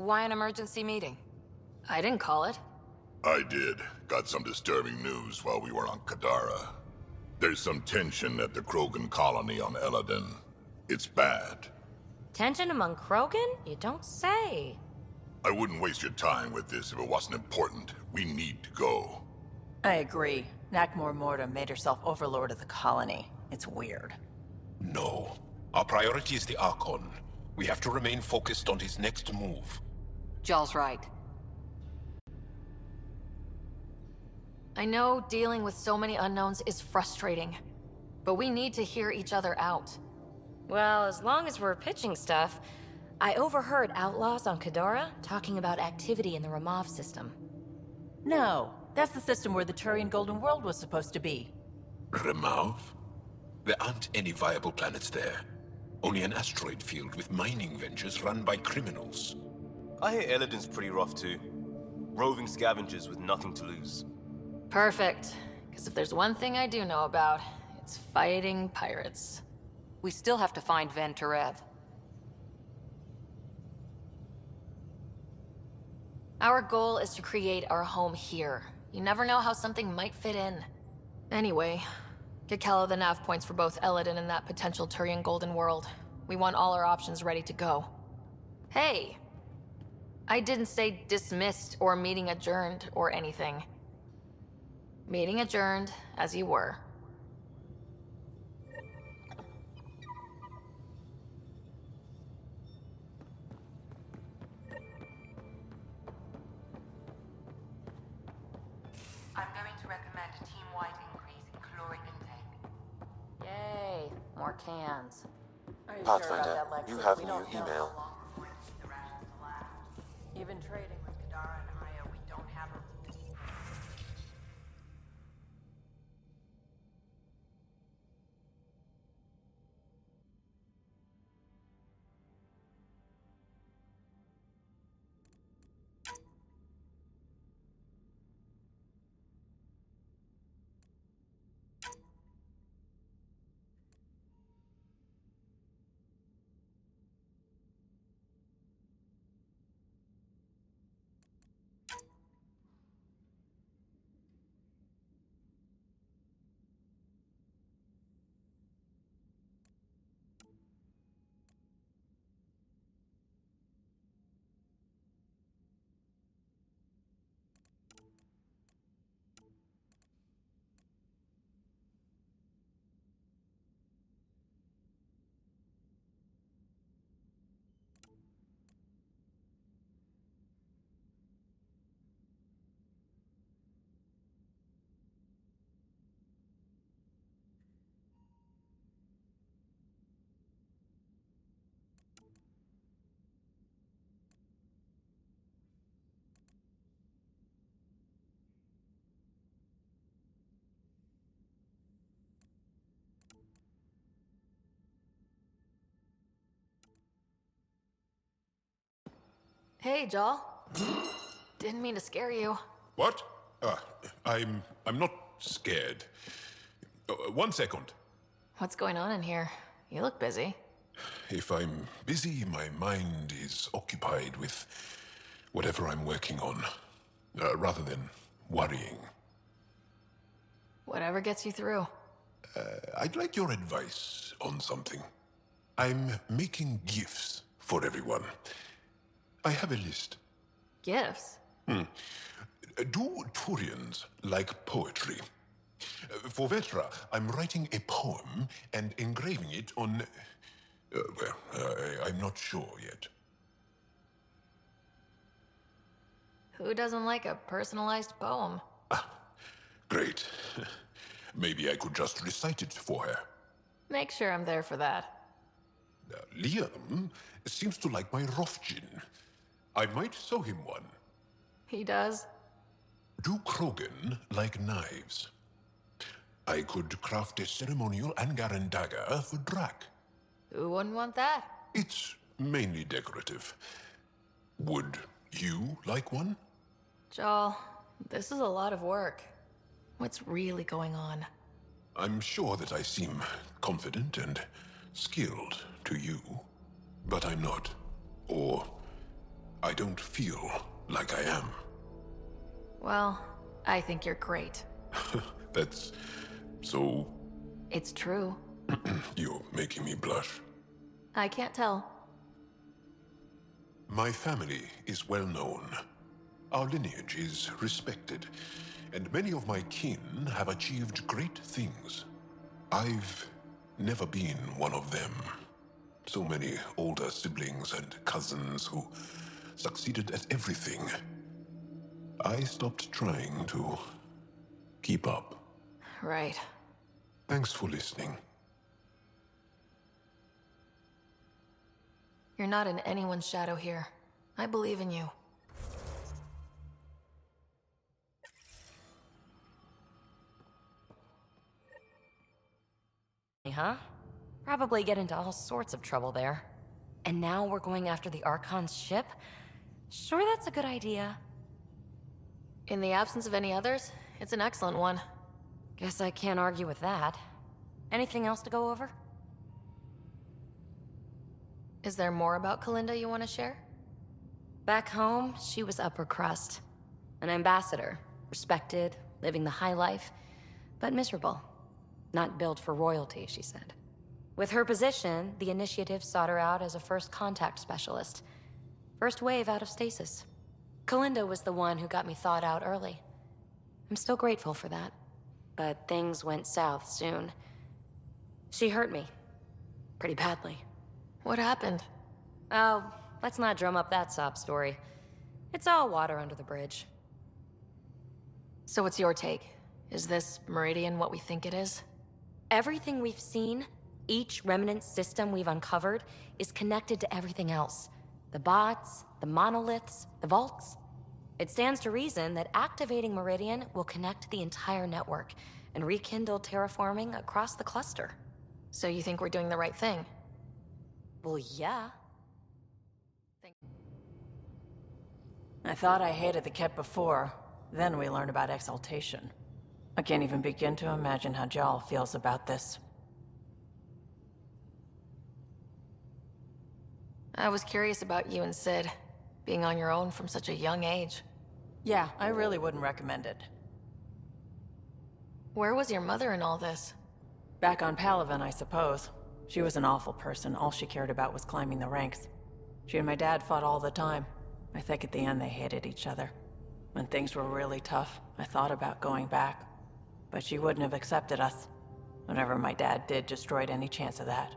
why an emergency meeting? I didn't call it. I did. Got some disturbing news while we were on Kadara. There's some tension at the Krogan colony on Eladin. It's bad. Tension among Krogan? You don't say. I wouldn't waste your time with this if it wasn't important. We need to go. I agree. Nakmor Morta made herself overlord of the colony. It's weird. No. Our priority is the Archon. We have to remain focused on his next move. Jaal's right. I know dealing with so many unknowns is frustrating, but we need to hear each other out. Well, as long as we're pitching stuff, I overheard outlaws on Kadara talking about activity in the Ramov system. No, that's the system where the Turian Golden World was supposed to be. Ramov? There aren't any viable planets there. Only an asteroid field with mining ventures run by criminals. I hear Eladin's pretty rough too. Roving scavengers with nothing to lose. Perfect. Because if there's one thing I do know about, it's fighting pirates. We still have to find Ven Terev. Our goal is to create our home here. You never know how something might fit in. Anyway, get Kello the nav points for both Eladin and that potential Turian Golden World. We want all our options ready to go. Hey! I didn't say dismissed or meeting adjourned or anything. Meeting adjourned, as you were. I'm going to recommend a team-wide increase in caloric intake. Yay, more cans. Are you Pathfinder, sure about that, you Lexus? have We new don't know email. how long we're going to keep the rations to last. Even trading with Kadara and Io, we don't have a... Hey, Jaal. Didn't mean to scare you. What? I'm not scared. One second. What's going on in here? You look busy. If I'm busy, my mind is occupied with whatever I'm working on, rather than worrying. Whatever gets you through. I'd like your advice on something. I'm making gifts for everyone. I have a list. Gifts? Do Turians like poetry? For Vetra, I'm writing a poem and engraving it on... I'm not sure yet. Who doesn't like a personalized poem? Great. Maybe I could just recite it for her. Make sure I'm there for that. Liam seems to like my Rofjin. I might sew him one. He does? Do Krogan like knives? I could craft a ceremonial Angaran dagger for Drak. Who wouldn't want that? It's mainly decorative. Would you like one? Jaal, this is a lot of work. What's really going on? I'm sure that I seem confident and skilled to you, but I'm not. Or I don't feel like I am. Well, I think you're great. That's so... It's true. You're making me blush. I can't tell. My family is well known. Our lineage is respected, and many of my kin have achieved great things. I've never been one of them. So many older siblings and cousins who succeeded at everything. I stopped trying to keep up. Right. Thanks for listening. You're not in anyone's shadow here. I believe in you. Huh? Probably get into all sorts of trouble there. And now we're going after the Archon's ship? Sure, that's a good idea. In the absence of any others, it's an excellent one. Guess I can't argue with that. Anything else to go over? Is there more about Kalinda you want to share? Back home, she was upper crust. An ambassador. Respected, living the high life, but miserable. Not built for royalty, she said. With her position, the initiative sought her out as a first contact specialist. First wave out of stasis. Kalinda was the one who got me thawed out early. I'm still grateful for that. But things went south soon. She hurt me. Pretty badly. What happened? Oh, let's not drum up that sob story. It's all water under the bridge. So what's your take? Is this Meridian what we think it is? Everything we've seen, each remnant system we've uncovered, is connected to everything else. The bots, the monoliths, the vaults. It stands to reason that activating Meridian will connect the entire network and rekindle terraforming across the cluster. So you think we're doing the right thing? Well, yeah. I thought I hated the Ket before. Then we learned about exaltation. I can't even begin to imagine how Jal feels about this. I was curious about you and Sid, being on your own from such a young age. Yeah, I really wouldn't recommend it. Where was your mother in all this? Back on Palaven, I suppose. She was an awful person. All she cared about was climbing the ranks. She and my dad fought all the time. I think at the end they hated each other. When things were really tough, I thought about going back. But she wouldn't have accepted us. Whatever my dad did destroyed any chance of that.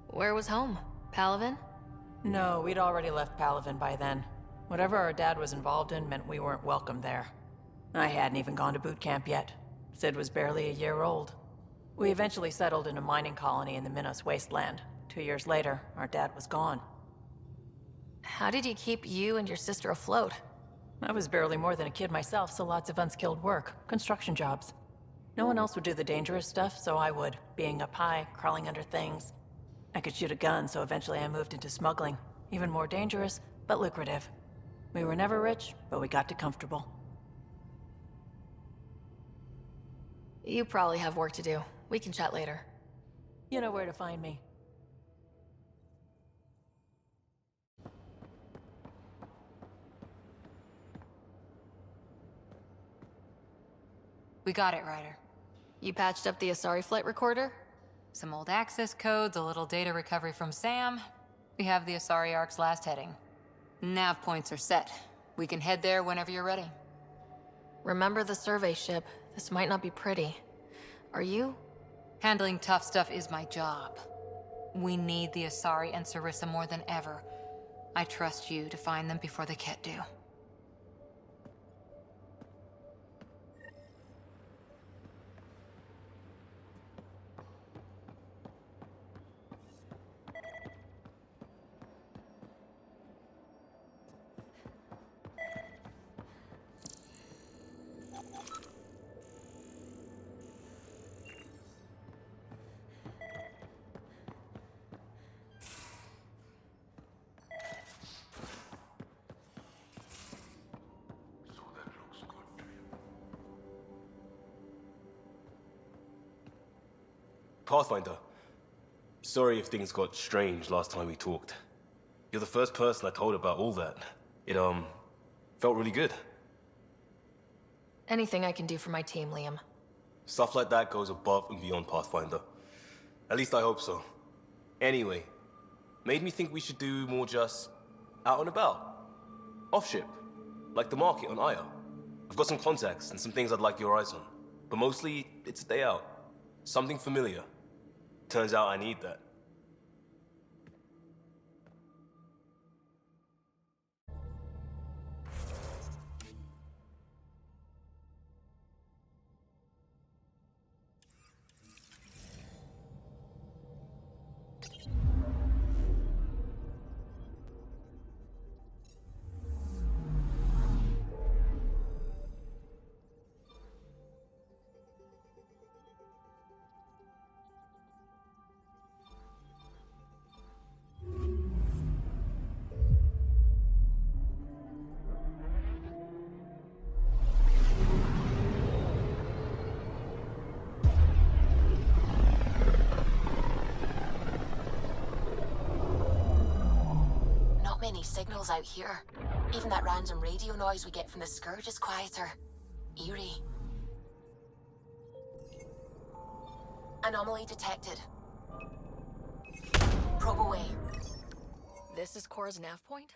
Where was home? Palaven? No, we'd already left Palaven by then. Whatever our dad was involved in meant we weren't welcome there. I hadn't even gone to boot camp yet. Sid was barely a year old. We eventually settled in a mining colony in the Minos wasteland. 2 years later, our dad was gone. How did he keep you and your sister afloat? I was barely more than a kid myself, so lots of unskilled work. Construction jobs. No one else would do the dangerous stuff, so I would. Being up high, crawling under things. I could shoot a gun, so eventually I moved into smuggling. Even more dangerous, but lucrative. We were never rich, but we got to comfortable. You probably have work to do. We can chat later. You know where to find me. We got it, Ryder. You patched up the Asari flight recorder? Some old access codes, a little data recovery from Sam. We have the Asari Ark's last heading. Nav points are set. We can head there whenever you're ready. Remember the survey ship. This might not be pretty. Are you? Handling tough stuff is my job. We need the Asari and Sarissa more than ever. I trust you to find them before the Ket do. Pathfinder, Sorry if things got strange last time we talked. You're the first person I told about all that. It, felt really good. Anything I can do for my team, Liam. Stuff like that goes above and beyond Pathfinder. At least I hope so. Anyway, made me think we should do more just out and about. Off-ship, like the market on Aya. I've got some contacts and some things I'd like your eyes on. But mostly, it's a day out. Something familiar. Turns out I need that. Many signals out here. Even that random radio noise we get from the Scourge is quieter. Eerie. Anomaly detected. Probe away. This is Cora's nav point?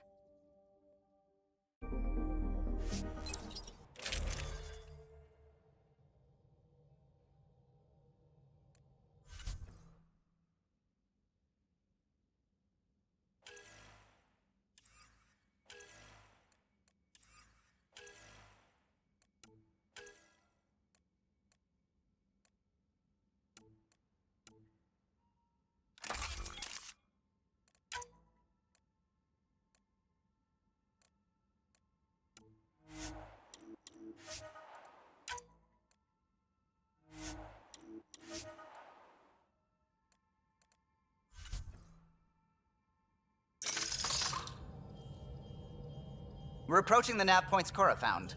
We're approaching the nav points Cora found.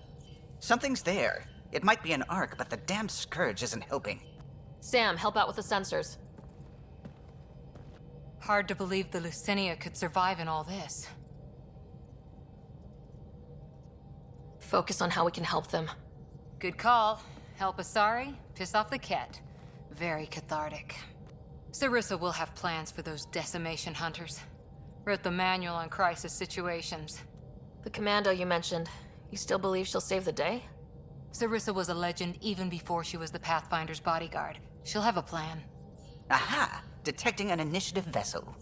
Something's there. It might be an arc, but the damn Scourge isn't helping. Sam, help out with the sensors. Hard to believe the Lucinia could survive in all this. Focus on how we can help them. Good call. Help Asari, piss off the Ket. Very cathartic. Sarissa will have plans for those decimation hunters. Wrote the manual on crisis situations. The commando you mentioned, you still believe she'll save the day? Sarissa was a legend even before she was the Pathfinder's bodyguard. She'll have a plan. Aha! Detecting an initiative vessel.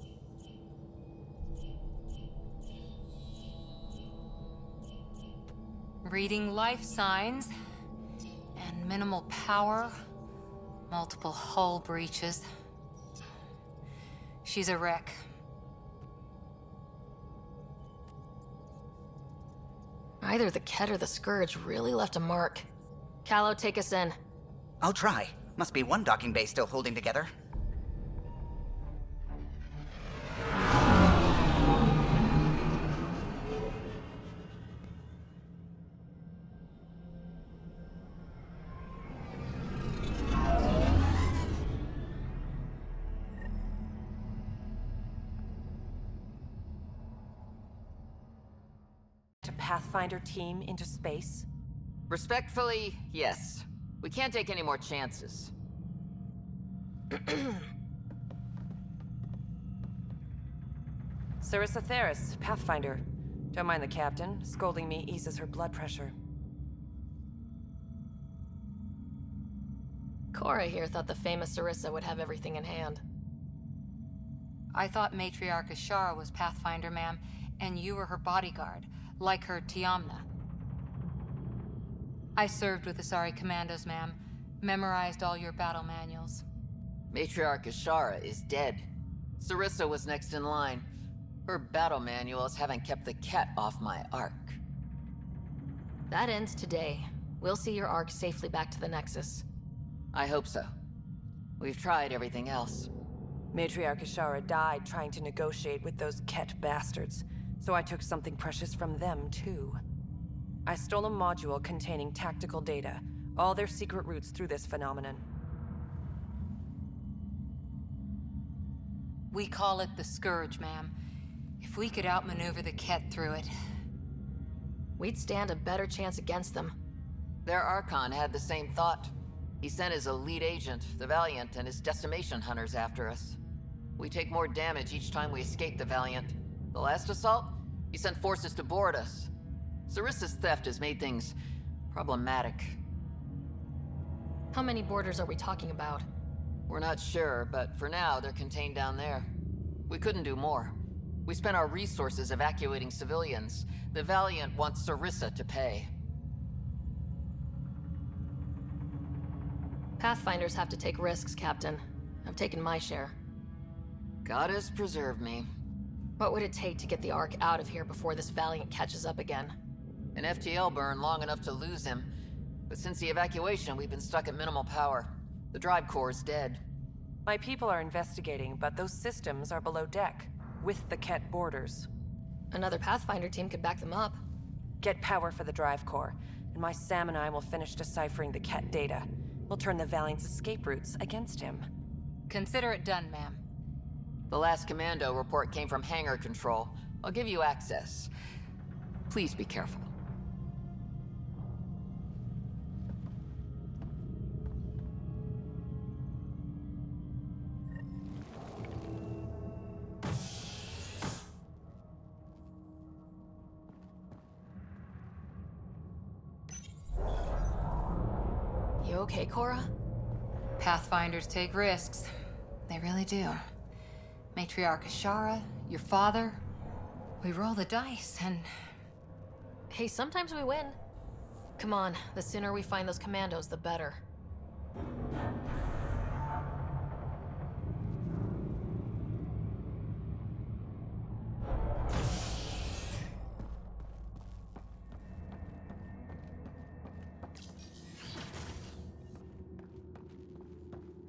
Reading life signs. And minimal power. Multiple hull breaches. She's a wreck. Either the Ket or the Scourge really left a mark. Callow, take us in. I'll try. Must be one docking bay still holding together. Pathfinder team into space? Respectfully, yes. We can't take any more chances. Sarissa Theris, Pathfinder. Don't mind the captain. Scolding me eases her blood pressure. Cora here thought the famous Sarissa would have everything in hand. I thought Matriarch Ashara was Pathfinder, ma'am, and you were her bodyguard. Like her Tiamna. I served with Asari commandos, ma'am. Memorized all your battle manuals. Matriarch Ashara is dead. Sarissa was next in line. Her battle manuals haven't kept the Ket off my arc. That ends today. We'll see your arc safely back to the Nexus. I hope so. We've tried everything else. Matriarch Ashara died trying to negotiate with those Ket bastards. So I took something precious from them, too. I stole a module containing tactical data, all their secret routes through this phenomenon. We call it the Scourge, ma'am. If we could outmaneuver the Ket through it... We'd stand a better chance against them. Their Archon had the same thought. He sent his elite agent, the Valiant, and his decimation hunters after us. We take more damage each time we escape the Valiant. The last assault, he sent forces to board us. Sarissa's theft has made things problematic. How many boarders are we talking about? We're not sure, but for now, they're contained down there. We couldn't do more. We spent our resources evacuating civilians. The Valiant wants Sarissa to pay. Pathfinders have to take risks, Captain. I've taken my share. Goddess preserve me. What would it take to get the Ark out of here before this Valiant catches up again? An FTL burn long enough to lose him. But since the evacuation, we've been stuck at minimal power. The drive core is dead. My people are investigating, but those systems are below deck, with the Ket borders. Another Pathfinder team could back them up. Get power for the drive core, and my Sam and I will finish deciphering the Ket data. We'll turn the Valiant's escape routes against him. Consider it done, ma'am. The last commando report came from hangar control. I'll give you access. Please be careful. You okay, Cora? Pathfinders take risks. They really do. Matriarch Ashara, your father, we roll the dice and... Hey, sometimes we win. Come on, the sooner we find those commandos, the better.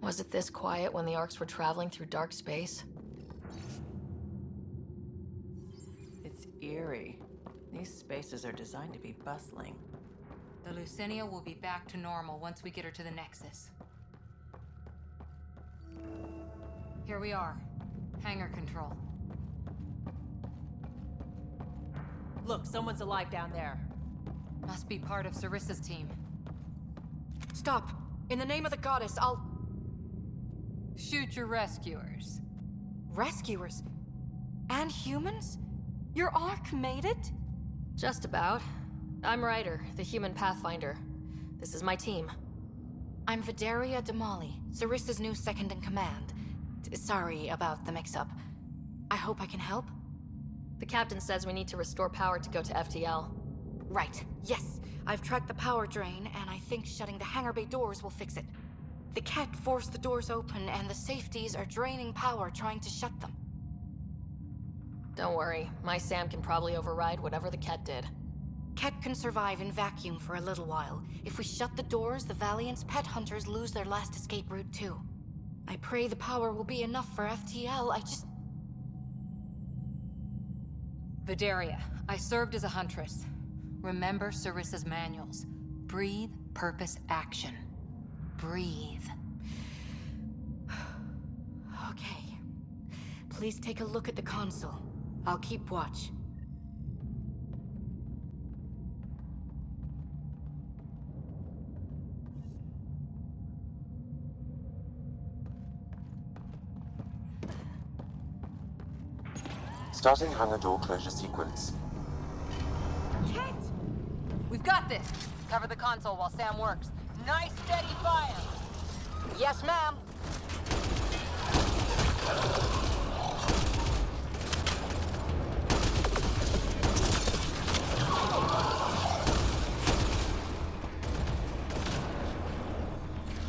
Was it this quiet when the Arks were traveling through dark space? It's eerie. These spaces are designed to be bustling. The Lucinia will be back to normal once we get her to the Nexus. Here we are. Hangar control. Look, someone's alive down there. Must be part of Sarissa's team. Stop! In the name of the goddess, I'll... Shoot your rescuers. Rescuers? And humans? Your Ark made it? Just about. I'm Ryder, the human pathfinder. This is my team. I'm Vidaria Damali, Sarissa's new second-in-command. Sorry about the mix-up. I hope I can help? The captain says we need to restore power to go to FTL. Right, yes. I've tracked the power drain, and I think shutting the hangar bay doors will fix it. The Ket forced the doors open, and the safeties are draining power trying to shut them. Don't worry, my Sam can probably override whatever the Ket did. Ket can survive in vacuum for a little while. If we shut the doors, the Valiant's pet hunters lose their last escape route too. I pray the power will be enough for FTL, I just... Vidaria, I served as a huntress. Remember Sarissa's manuals. Breathe, purpose, action. Breathe. Okay. Please take a look at the console. I'll keep watch. Starting hangar door closure sequence. Kit! We've got this. Cover the console while Sam works. Nice steady fire. Yes, ma'am.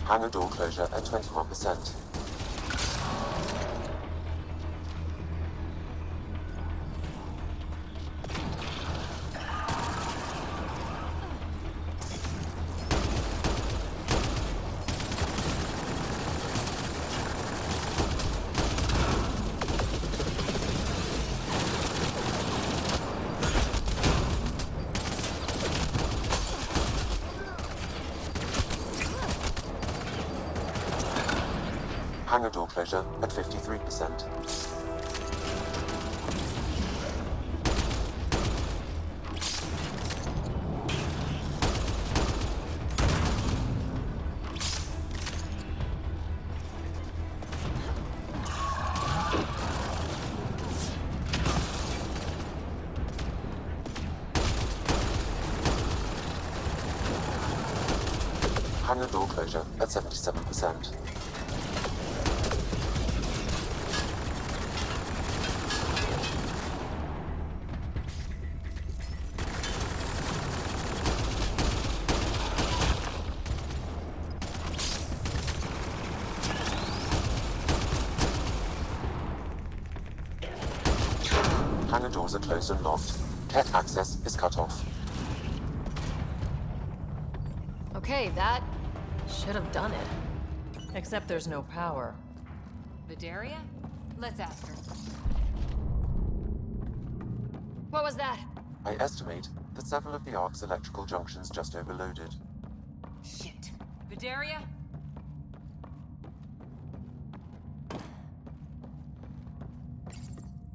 Hangar door closure at 21%. Hangar door closure at 53%. Hangar door closure at 77%. Hangar doors are closed and locked. Cat access is cut off. Okay, that should have done it. Except there's no power. Vidaria? Let's ask her. What was that? I estimate that several of the Ark's electrical junctions just overloaded. Shit. Vidaria?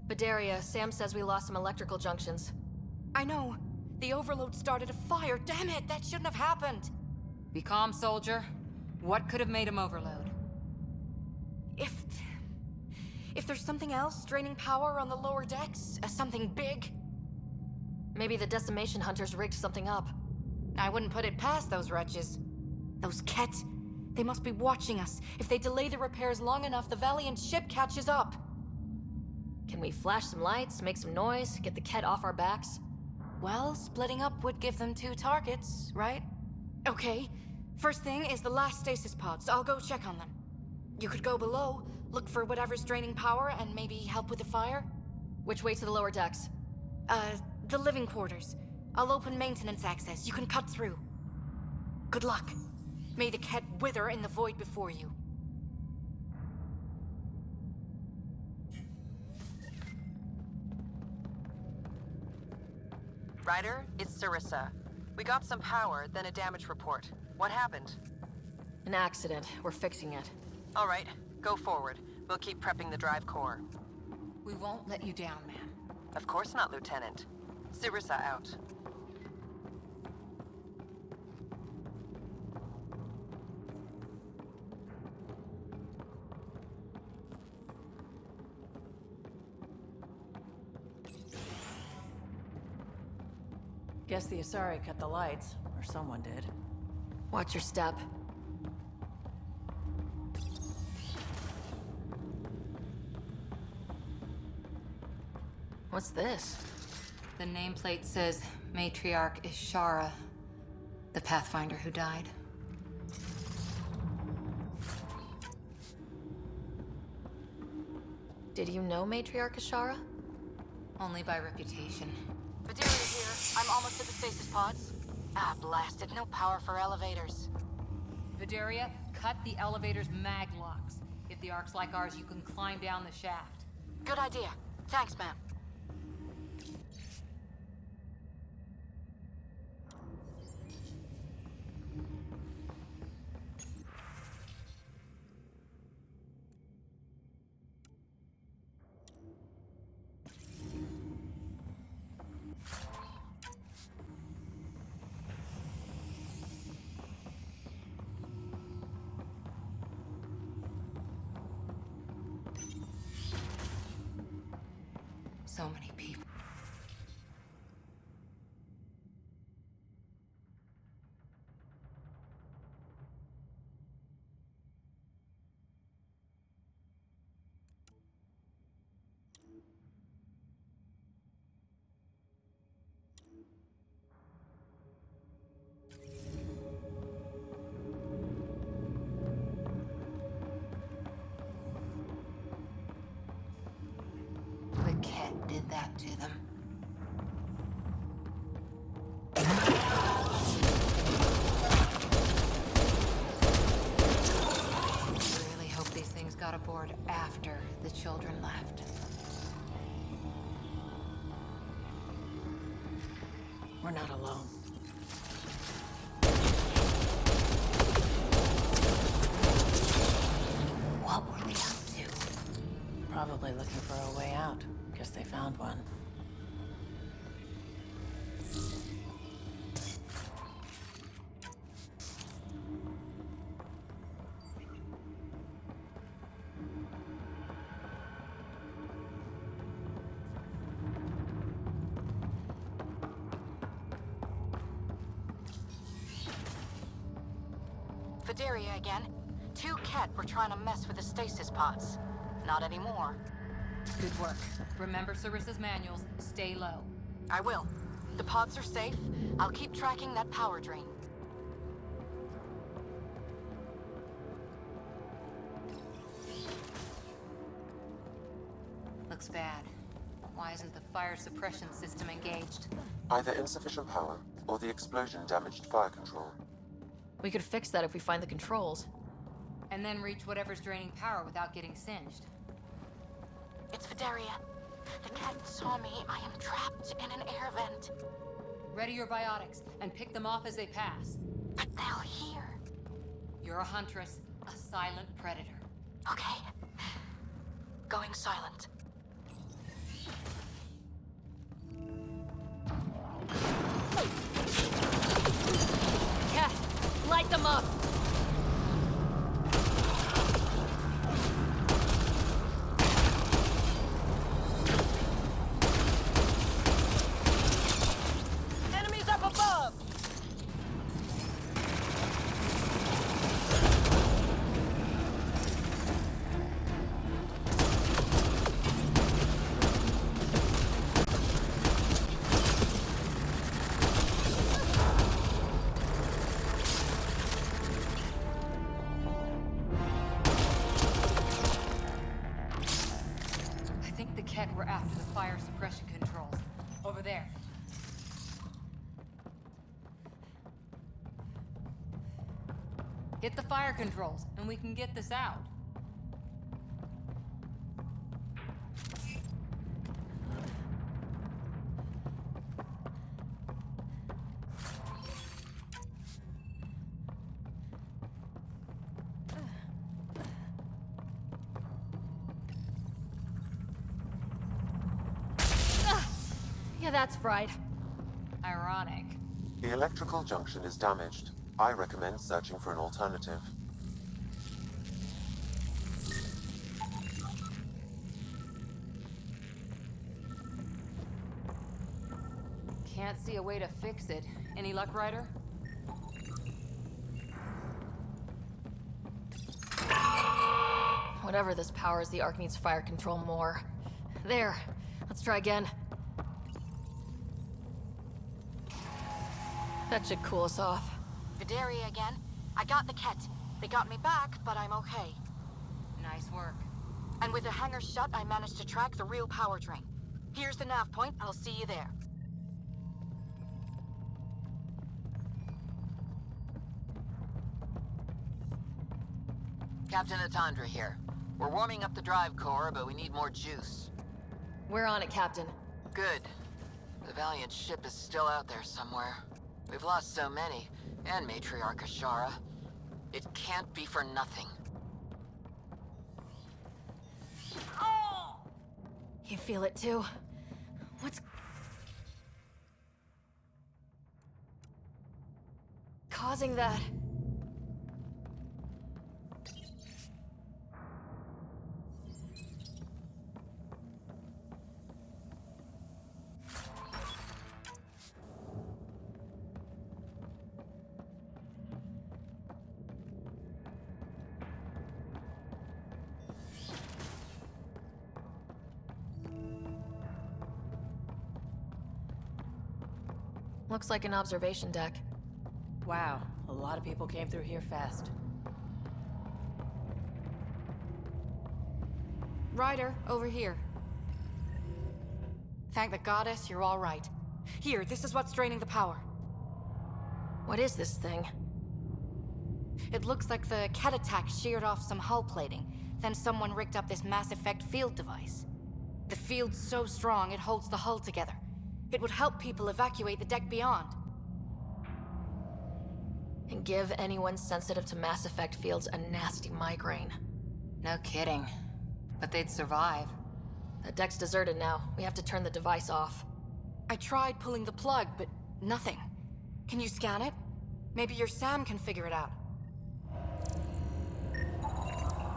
Vidaria, Sam says we lost some electrical junctions. I know. The overload started a fire. Damn it, that shouldn't have happened. Be calm, soldier. What could have made him overload? If there's something else draining power on the lower decks, something big, Maybe the decimation hunters rigged something up. I wouldn't put it past those wretches. Those Ket, they must be watching us. If they delay the repairs long enough, the Valiant ship catches up. Can we flash some lights, make some noise, get the Ket off our backs? Well, splitting up would give them 2 targets, right? Okay. First thing is the last stasis pods. I'll go check on them. You could go below, look for whatever's draining power, and maybe help with the fire? Which way to the lower decks? The living quarters. I'll open maintenance access. You can cut through. Good luck. May the Ket wither in the void before you. Ryder, it's Sarissa. We got some power, then a damage report. What happened? An accident. We're fixing it. All right, go forward. We'll keep prepping the drive core. We won't let you down, ma'am. Of course not, Lieutenant. Sarissa out. Guess the Asari cut the lights, or someone did. Watch your step. What's this? The nameplate says Matriarch Ishara, the Pathfinder who died. Did you know Matriarch Ishara? Only by reputation. Vidaria here. I'm almost at the stasis pods. Ah, blasted. No power for elevators. Vidaria, cut the elevator's mag locks. If the Ark's like ours, you can climb down the shaft. Good idea. Thanks, ma'am. So many people. The Ket did that to them. I really hope these things got aboard after the children left. We're not alone. What were we Probably looking for a way out. Guess they found one. Vidaria again. 2 Ket were trying to mess with the stasis pods. Not anymore. Good work. Remember Sarissa's manuals. Stay low. I will. The pods are safe. I'll keep tracking that power drain. Looks bad. Why isn't the fire suppression system engaged? Either insufficient power, or the explosion damaged fire control. We could fix that if we find the controls. And then reach whatever's draining power without getting singed. It's Vidaria. The Ket saw me. I am trapped in an air vent. Ready your biotics, and pick them off as they pass. But they'll hear. You're a huntress, a silent predator. Okay. Going silent. Ket, light them up! Enemies up above! I think the Ket were after the fire suppression controls. Over there. Hit the fire controls, and we can get this out. Yeah, that's fried. Ironic. The electrical junction is damaged. I recommend searching for an alternative. Can't see a way to fix it. Any luck, Ryder? Whatever this powers, the Ark needs fire control more. There. Let's try again. That should cool us off. Vidaria again. I got the Ket. They got me back, but I'm okay. Nice work. And with the hangar shut, I managed to track the real power drain. Here's the nav point. I'll see you there. Captain Atandra here. We're warming up the drive core, but we need more juice. We're on it, Captain. Good. The Valiant ship is still out there somewhere. We've lost so many, and Matriarch Ashara. It can't be for nothing. You feel it too? What's causing that? Looks like an observation deck. Wow, a lot of people came through here fast. Ryder, over here. Thank the goddess, you're all right. Here, this is what's draining the power. What is this thing? It looks like the Ket attack sheared off some hull plating. Then someone rigged up this Mass Effect field device. The field's so strong, it holds the hull together. It would help people evacuate the deck beyond. And give anyone sensitive to Mass Effect fields a nasty migraine. No kidding. But they'd survive. That deck's deserted now. We have to turn the device off. I tried pulling the plug, but nothing. Can you scan it? Maybe your Sam can figure it out.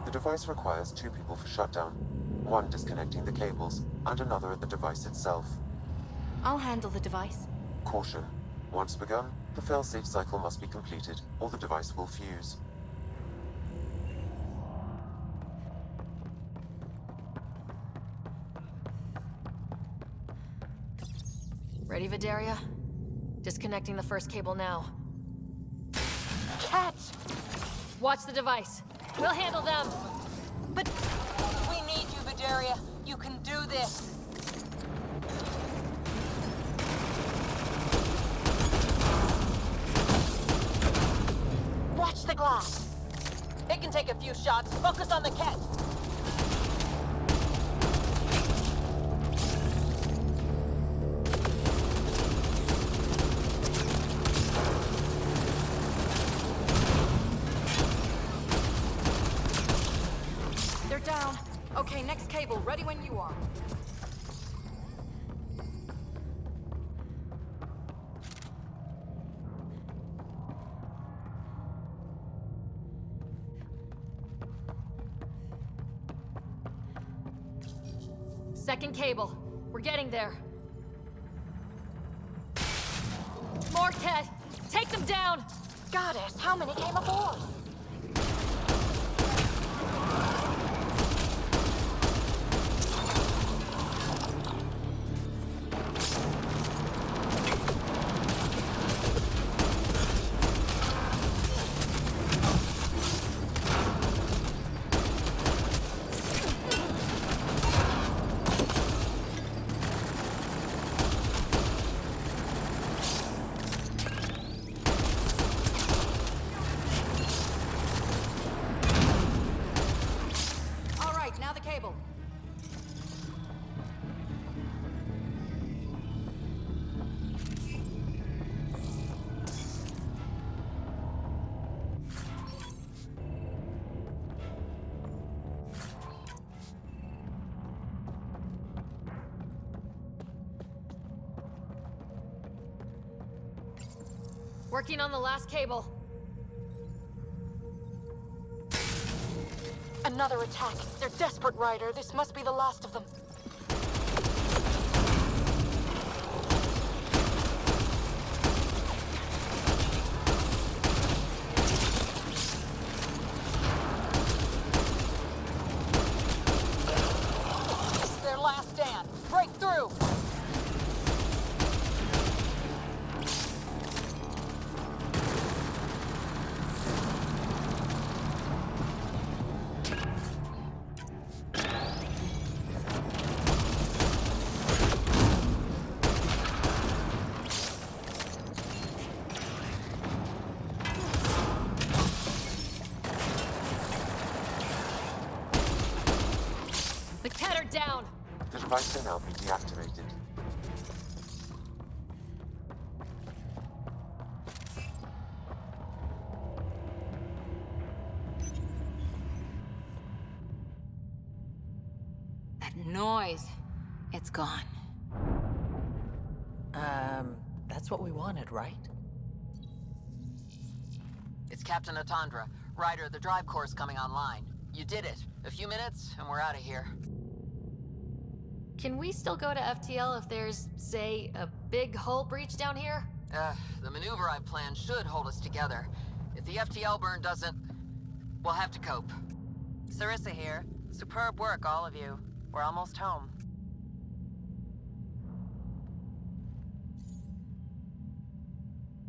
The device requires 2 people for shutdown. 1 disconnecting the cables, and another at the device itself. I'll handle the device. Caution. Once begun, the failsafe cycle must be completed, or the device will fuse. Ready, Vidaria? Disconnecting the first cable now. Catch! Watch the device. We'll handle them. But we need you, Vidaria. You can do this. Watch the glass. It can take a few shots. Focus on the cat. They're down. Okay, next cable, ready when you are. Second cable. We're getting there. More Ket! Take them down! Goddess, how many came aboard? Working on the last cable. Another attack. They're desperate, Ryder. This must be the last of them. This is their last stand. Break through! The Ket are down! The device can now be deactivated. That noise. It's gone. That's what we wanted, right? It's Captain Atandra. Ryder, the drive core is coming online. You did it. A few minutes, and we're out of here. Can we still go to FTL if there's, say, a big hull breach down here? The maneuver I've planned should hold us together. If the FTL burn doesn't, we'll have to cope. Sarissa here. Superb work, all of you. We're almost home.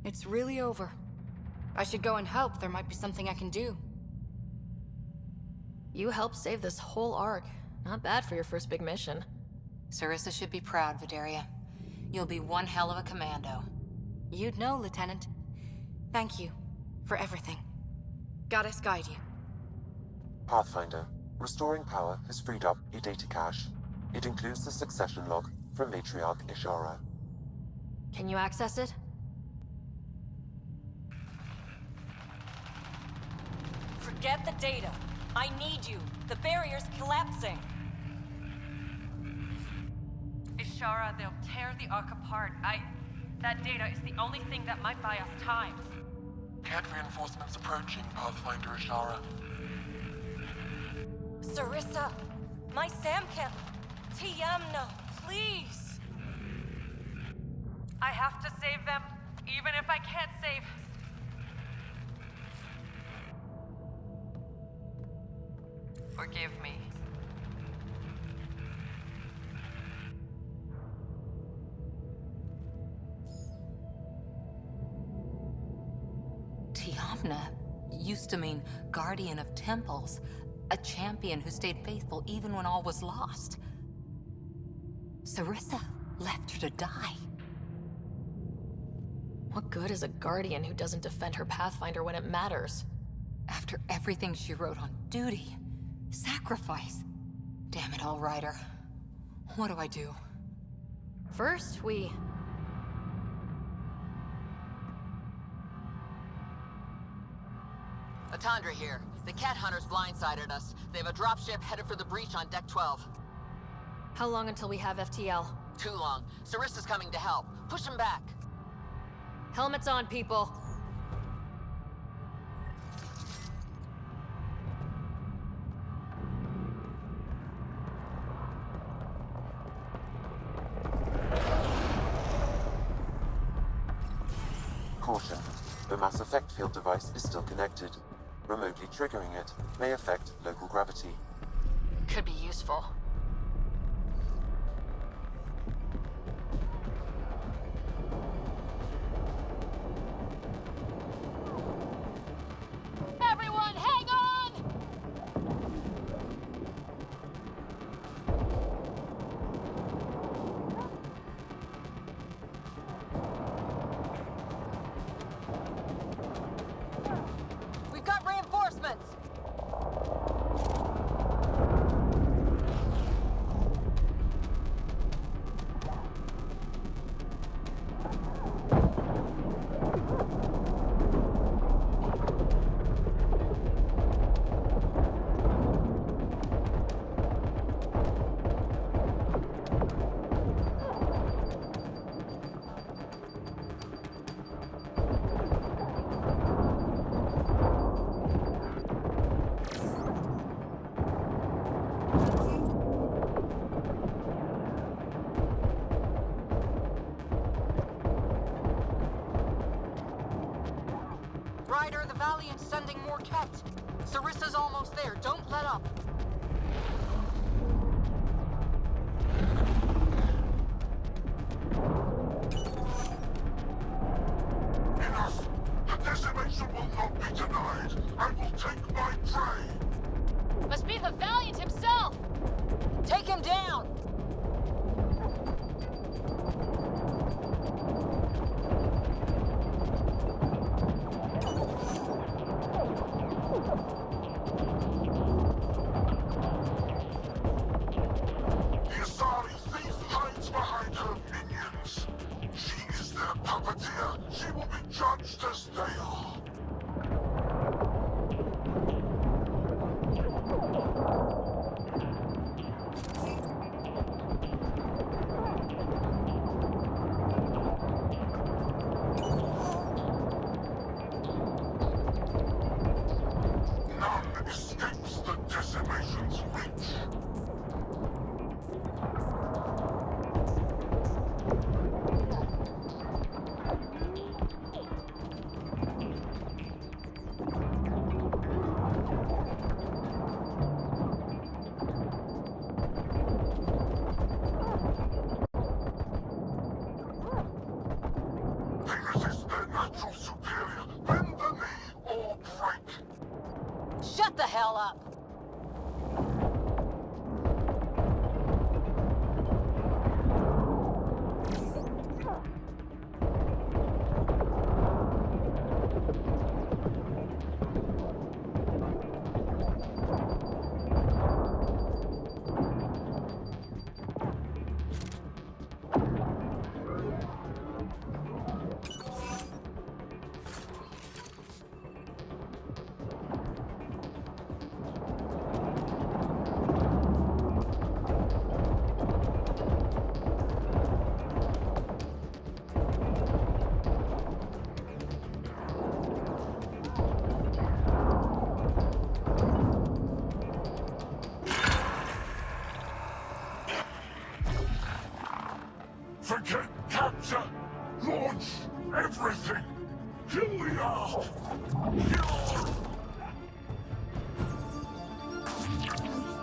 It's really over. I should go and help. There might be something I can do. You helped save this whole arc. Not bad for your first big mission. Sarissa should be proud, Vidaria. You'll be one hell of a commando. You'd know, Lieutenant. Thank you for everything. Goddess guide you. Pathfinder. Restoring power has freed up a data cache. It includes the succession log from Matriarch Ishara. Can you access it? Forget the data. I need you. The barrier's collapsing. Ishara, they'll tear the Ark apart. That data is the only thing that might buy us time. Cat reinforcements approaching, Pathfinder Ishara. Sarissa, my Samcam. Tiamno, please. I have to save them, even if I can't save. Forgive me. Tiamna used to mean guardian of temples, a champion who stayed faithful even when all was lost. Sarissa left her to die. What good is a guardian who doesn't defend her Pathfinder when it matters? After everything she wrote on duty, sacrifice. Damn it all, Ryder. What do I do? First, we... Atandra here. The cat hunters blindsided us. They have a dropship headed for the breach on Deck 12. How long until we have FTL? Too long. Sarissa's coming to help. Push him back. Helmets on, people. Caution. The mass effect field device is still connected. Remotely triggering it may affect local gravity. Could be useful. Everyone, hang on! We've got reinforcements! Ryder, the Valiant's sending more Kett. Sarissa's almost there. Don't let up. Enough! The decimation will not be denied! I will take my prey! Must be the Valiant himself! Take him down!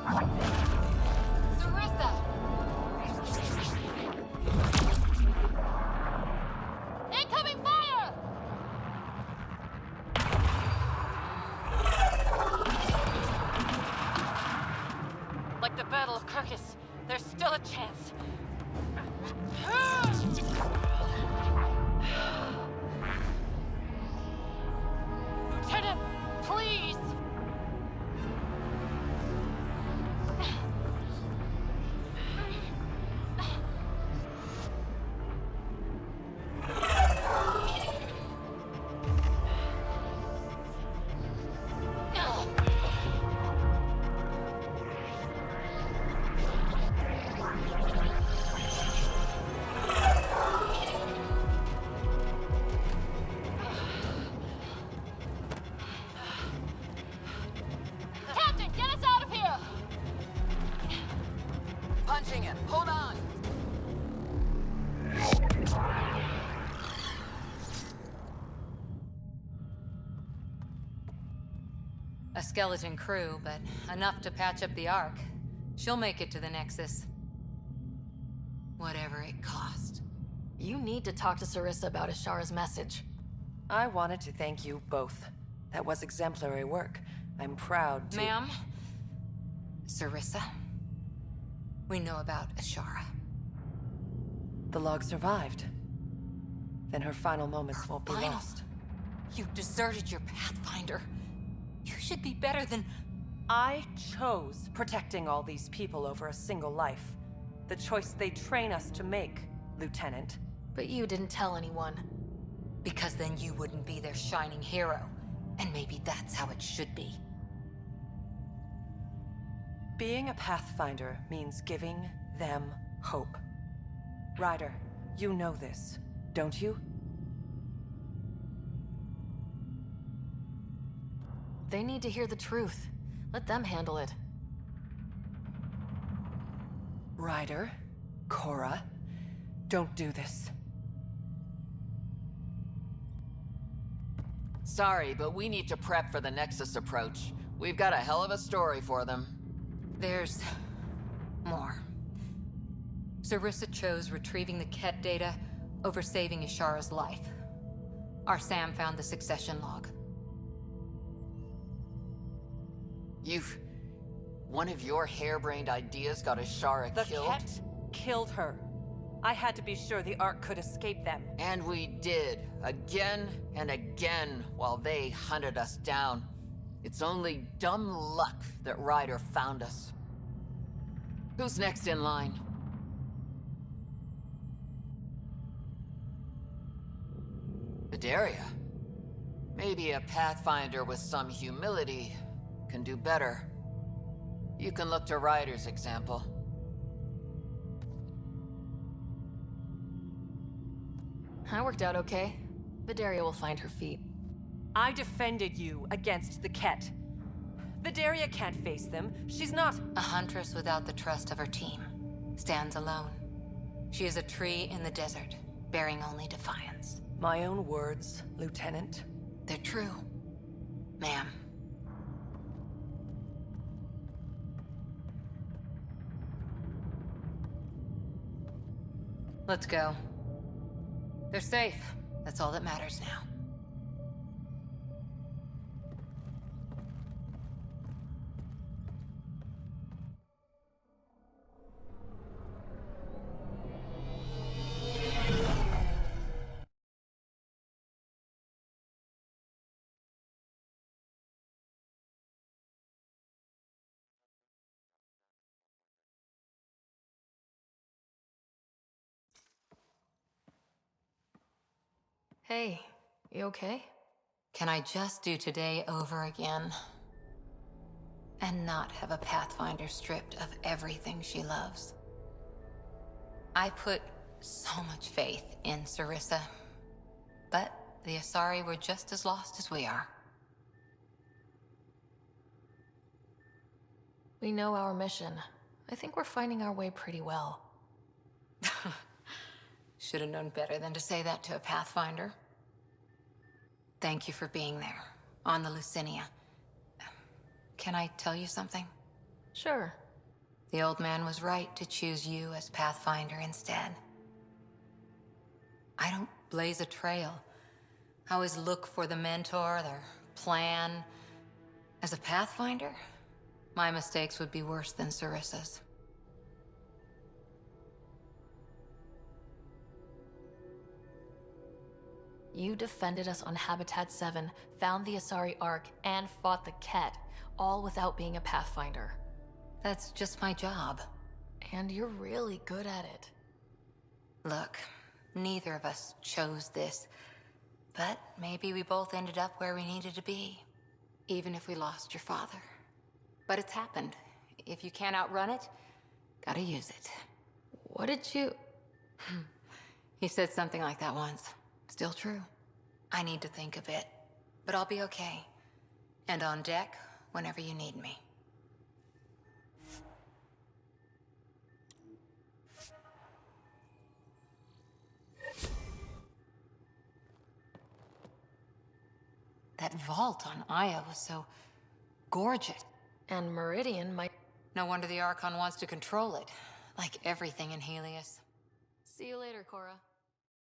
Sarissa! Incoming fire! Like the Battle of Kirkus, there's still a chance. Lieutenant, please! Captain, get us out of here! Punching it. Hold on. A skeleton crew, but enough to patch up the Ark. She'll make it to the Nexus. Whatever it cost. You need to talk to Sarissa about Ashara's message. I wanted to thank you both. That was exemplary work. I'm proud to— Ma'am? Sarissa? We know about Ashara. The log survived. Then her final moments won't be final? lost. You deserted your Pathfinder. You should be better than... I chose protecting all these people over a single life. The choice they train us to make, Lieutenant. But you didn't tell anyone. Because then you wouldn't be their shining hero. And maybe that's how it should be. Being a Pathfinder means giving them hope. Ryder, you know this, don't you? They need to hear the truth. Let them handle it. Ryder, Cora, don't do this. Sorry, but we need to prep for the Nexus approach. We've got a hell of a story for them. There's... more. Sarissa chose retrieving the Ket data over saving Ashara's life. Our Sam found the succession log. One of your harebrained ideas got Ashara killed? The Ket killed her. I had to be sure the Ark could escape them. And we did, again and again, while they hunted us down. It's only dumb luck that Ryder found us. Who's next in line? Vidaria? Maybe a Pathfinder with some humility can do better. You can look to Ryder's example. That worked out okay. Vidaria will find her feet. I defended you against the Ket. Vidaria can't face them. She's not— A huntress without the trust of her team. Stands alone. She is a tree in the desert, bearing only defiance. My own words, Lieutenant. They're true, ma'am. Let's go. They're safe. That's all that matters now. Hey, you okay? Can I just do today over again? And not have a Pathfinder stripped of everything she loves? I put so much faith in Sarissa, but the Asari were just as lost as we are. We know our mission. I think we're finding our way pretty well. Should have known better than to say that to a Pathfinder. Thank you for being there, on the Lucinia. Can I tell you something? Sure. The old man was right to choose you as Pathfinder instead. I don't blaze a trail. I always look for the mentor, their plan. As a Pathfinder, my mistakes would be worse than Sarissa's. You defended us on Habitat 7, found the Asari Ark, and fought the Ket, all without being a Pathfinder. That's just my job. And you're really good at it. Look, neither of us chose this, but maybe we both ended up where we needed to be, even if we lost your father. But it's happened. If you can't outrun it, gotta use it. What did you... He said something like that once. Still true. I need to think a bit, but I'll be okay. And on deck whenever you need me. That vault on Aya was so gorgeous. And Meridian might... No wonder the Archon wants to control it, like everything in Helios. See you later, Cora.